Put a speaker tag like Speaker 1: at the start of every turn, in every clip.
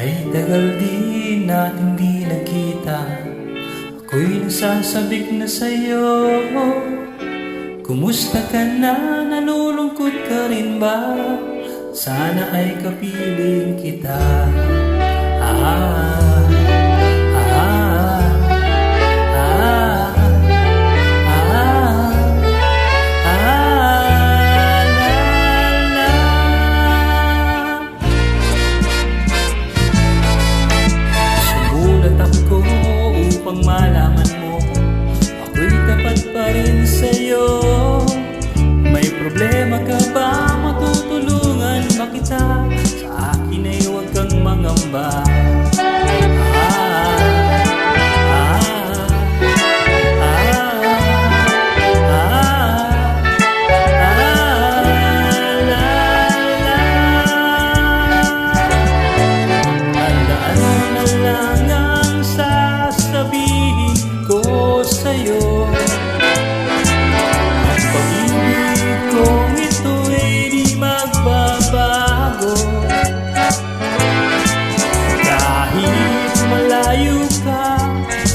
Speaker 1: Ay tagal din natin di nagkita, ako'y nasasabik na sa'yo. Kumusta ka na? Nalulungkot ka rin ba? Sana ay kapiling kita. Sumulat ako upang malaman mo ako'y tapat pa rin sa'yo. May problema ka ba? Matutulungan ba kita? Sa akin ay huwag kang mangamba.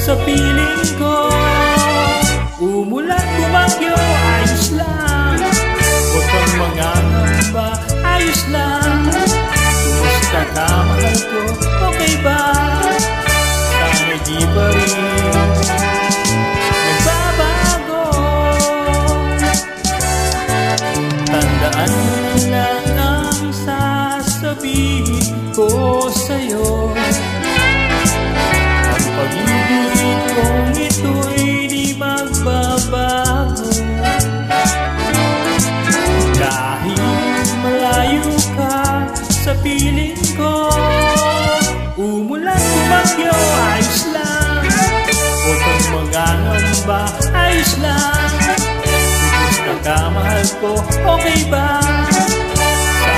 Speaker 1: Sa piling ko, umulan bumagyo, ayos lang. Huwag kang mangangamba, ayos lang. Kumusta ka, mahal ko, okay ba? Sana'y di pa rin nagbabago. Tandaan mo lang ang sasabihin ko sa'yo. Ang pag-ibig kong ito'y di magbabago. Kahit malayo ka sa piling ko, umulan bumagyo, ayos lang. Huwag kang mangangamba, ayos lang. Kumusta ka, mahal ko, okay ba?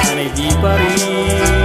Speaker 1: Sana'y di pa rin